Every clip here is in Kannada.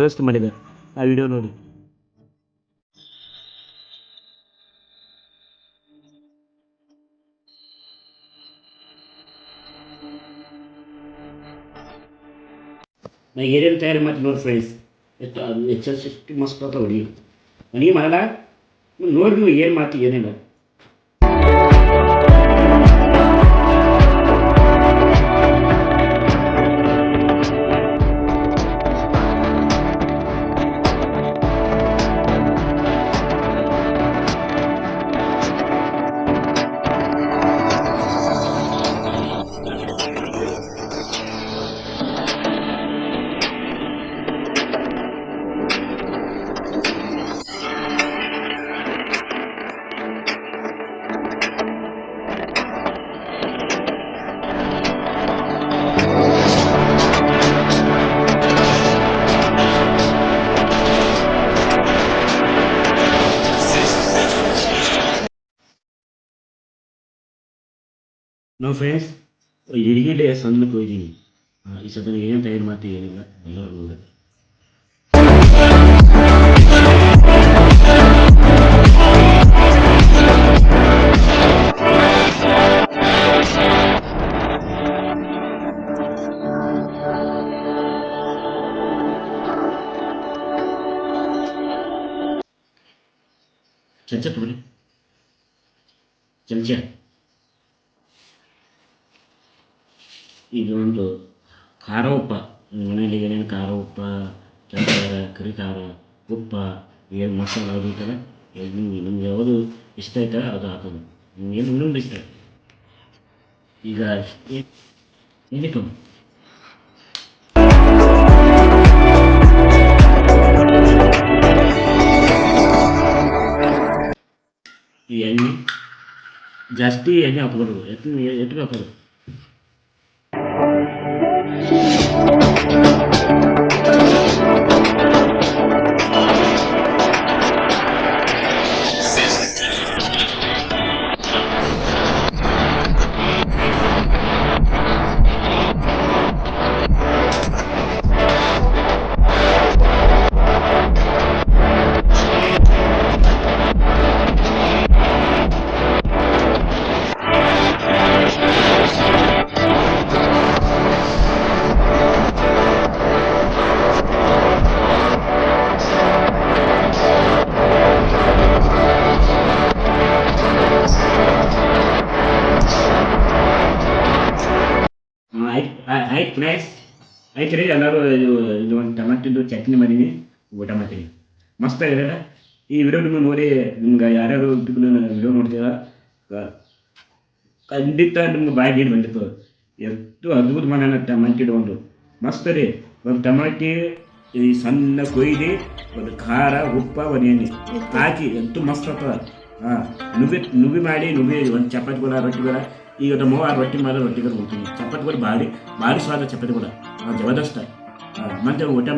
ಜಬರ್ದಸ್ತ್ ಮಾಡಿದೆ ಆ ವಿಡಿಯೋ ನೋಡಿ. ನಾ ಏನೇನು ತಯಾರಿ ಮಾಡಿ ನೋಡಿ ಫ್ರೆಂಡ್ಸ್, ಎಷ್ಟು ಮಸ್ತ್ ಆಗ್ತಾವ ಅಡುಗೆ ಮಾಡಲ್ಲ ನೋಡಿ ನೀವು ಏನು ಮಾಡ್ತೀವಿ ಏನಿಲ್ಲ. ನಾವು ಫ್ರೆಂಡ್ಸ್ ಎಡಗಡೆ ಸಣ್ಣಕ್ಕೆ ಹೋಗಿದ್ದೀನಿ. ಈ ಸಲ ಏನು ತಯಾರು ಮಾಡ್ತೀವಿ ಏನಿಲ್ಲ ಎಲ್ಲರೂ ನೋಡಿ. ಚಮಚ ತಗೊಳ್ಳಿ, ಚಮಚ. ಈಗ ಒಂದು ಖಾರ ಉಪ್ಪ, ಮನೆಯಲ್ಲಿ ಏನೇನು ಖಾರ ಉಪ್ಪ, ಕೆಂಪು ಕರಿ ಖಾರ ಉಪ್ಪ ಏನು ಮಸಾಲೆ ಅದು ಇರ್ತದೆ, ನಿಮ್ಗೆ ಯಾವುದು ಇಷ್ಟ ಐತೆ ಅದು ಹಾಕೋದು. ನಿಮ್ಗೇನು ಇನ್ನೊಂದು ಇಷ್ಟ. ಈಗ ಏನಿತ್ತು ಈ ಎಣ್ಣೆ ಜಾಸ್ತಿ ಎಣ್ಣೆ ಹಾಕೋಬಾರ್ದು, ಎಟ್ಟು ಹಾಕೋದು. ಆಯ್ತು ಫ್ರೆಂಡ್ಸ್, ಆಯ್ತು ರೀ. ಎಲ್ಲರೂ ಇದು ಒಂದು ಟಮಾಟಿದ್ದು ಚಟ್ನಿ ಮಾಡೀನಿ, ಊಟ ಮಾಡ್ತೀನಿ. ಮಸ್ತ್ ಆಗಿದೆ. ಈ ವಿಡಿಯೋ ನಿಮ್ಗೆ ನೋಡಿ, ನಿಮ್ಗೆ ಯಾರ್ಯಾರು ವಿಡಿಯೋ ನೋಡ್ತೀರ ಖಂಡಿತ ನಿಮ್ಗೆ ಬಾಯಿ ನೀರು ಬಂದಿತ್ತು. ಎಷ್ಟು ಅದ್ಭುತ ಮಾಡೋಣ ಟಮಾಟಿ ಒಂದು ಮಸ್ತ್ ರೀ. ಒಂದು ಟಮಾಟಿ ಈ ಸಣ್ಣ ಕೊಯ್ದು ಒಂದು ಖಾರ ಉಪ್ಪ ಒಂದು ಎಣ್ಣೆ ಹಾಕಿ ಎಂತೂ ಮಸ್ತ್ ಆಗ್ತದೆ. ನುಬ್ಬಿ ಮಾಡಿ ಒಂದು ಚಪಾತಿ ಕೂಡ ರೊಟ್ಟಿ ಕೂಡ. ಈಗ ನಮ್ಮ ರೊಟ್ಟಿ ಮಾಡೋ ರೊಟ್ಟಿಗಳು ಹೋಗ್ತೀನಿ, ಚಪಾತಿ ಕೂಡ ಭಾರಿ ಸ್ವಾದ ಚಪಾತಿ ಕೂಡ ಜಬರ್ದಸ್ತ. ಮತ್ತೆ ಊಟ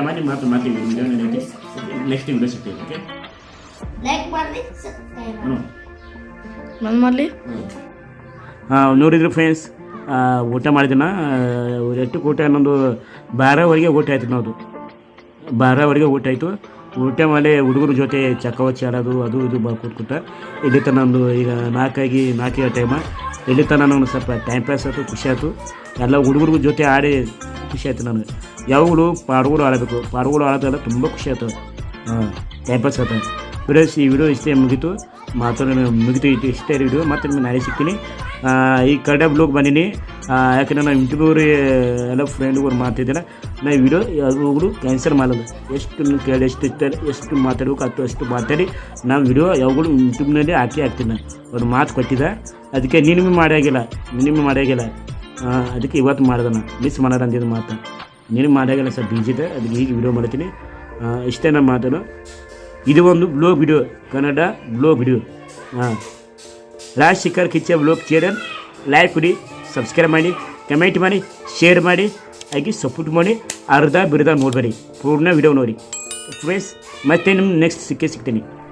ಮಾಡಿ ಮಾಡ್ತೀವಿ. ವಿಡಿಯೋ ನಡೆಯುತ್ತೆ, ನೆಕ್ಸ್ಟ್ ವಿಡಿಯೋ ಸಿಗ್ತೀವಿ. ಓಕೆ, ಮಾಡಲಿ. ನೋಡಿದ್ರು ಫ್ರೆಂಡ್ಸ್, ಊಟ ಮಾಡಿದಿನ ಎಷ್ಟಕ್ಕೆ ಊಟ ಅನ್ನೊಂದು 12ವರೆಗೆ ಊಟ ಆಯ್ತು. ನಾವು 12ವರೆಗೆ ಊಟ ಆಯಿತು. ಊಟ ಮಾಡಿ ಹುಡುಗರ ಜೊತೆ ಚಕ್ಕವಚ್ಚಿ ಆಡೋದು ಅದು ಇದು ಕೂತ್ಕೊತ ಇಲ್ಲಿ ತನ ನಂದು ಈಗ 4 ಟೈಮ ಇಲ್ಲಿ ತನ ನನಗೆ ಸ್ವಲ್ಪ ಟೈಮ್ ಪಾಸ್ ಆಯ್ತು, ಖುಷಿ ಆಯಿತು. ಎಲ್ಲ ಹುಡುಗರ ಜೊತೆ ಆಡಿ ಖುಷಿ ಆಯಿತು ನನಗೆ. ಯಾವಾಗಲೂ ಪಾಡುಗಳು ಆಡಬೇಕು, ಪಾಡುಗಳು ಆಡೋದೆಲ್ಲ ತುಂಬ ಖುಷಿ ಆಯ್ತು, ಟೈಮ್ ಪಾಸ್ ಆಯ್ತು. ಫ್ರೆಂಡ್ಸ್, ಈ ವಿಡಿಯೋ ಇಷ್ಟೇ ಮುಗೀತು, ಮುಗಿತು ಇಷ್ಟೇ ವಿಡಿಯೋ. ಮತ್ತೆ ನಿಮಗೆ ನಾಳೆ ಸಿಗ್ತೀನಿ. ಈ ಕಡೆ ಬ್ಲಾಗ್ ಬಂದೀನಿ, ಯಾಕಂದರೆ ನಾನು ಇಂಟರ್ವ್ಯೂರಿ ಎಲ್ಲ ಫ್ರೆಂಡ್ಗಳು ಮಾಡ್ತಿದ್ದಿಲ್ಲ. ನಾ ಈ ವಿಡಿಯೋ ಯಾವಾಗಲೂ ಕ್ಯಾನ್ಸಲ್ ಮಾಡೋದು. ಎಷ್ಟು ಕೇಳಿ ಎಷ್ಟು ಮಾತಾಡಬೇಕು ಅಷ್ಟು ಮಾತಾಡಿ ನಾವು ವಿಡಿಯೋ ಯಾವಾಗಲೂ ಯೂಟ್ಯೂಬ್ನಲ್ಲಿ ಹಾಕ್ತೀನಿ. ನಾನು ಒಂದು ಮಾತು ಕೊಟ್ಟಿದ್ದೆ, ಅದಕ್ಕೆ ನಿನಗೆ ಮಾಡಿಯಾಗಿಲ್ಲ. ಅದಕ್ಕೆ ಇವತ್ತು ಮಾಡಿದೆ. ನಾನು ಮಿಸ್ ಮಾಡೋದು ಅಂದಿದ್ದು ಮಾತು ನಿನಗೆ ಮಾಡಿಯಾಗಿಲ್ಲ, ಸ್ವಲ್ಪ ಬಿಜಿ ಇದೆ, ಅದಕ್ಕೆ ಈಗ ವಿಡಿಯೋ ಮಾಡ್ತೀನಿ. ಇಷ್ಟೇ ನಾನು ಮಾತಾಡು. ಇದು ಒಂದು blog video, Kannada blog video. Rajashekhar Kiccha blog channel like ಕೊಡಿ, ಸಬ್ಸ್ಕ್ರೈಬ್ ಮಾಡಿ, ಕಮೆಂಟ್ ಮಾಡಿ, ಶೇರ್ ಮಾಡಿ, ಹಾಗೆ ಸಪೋರ್ಟ್ ಮಾಡಿ. ಅರ್ಧ ಬಿರ್ಧ ನೋಡಬೇಡಿ, ಪೂರ್ಣ ವಿಡಿಯೋ ನೋಡಿ ಫ್ರೆಂಡ್ಸ್. ಮತ್ತೆ ನಿಮ್ಮ ನೆಕ್ಸ್ಟ್ ಸಿಗ್ತೀನಿ.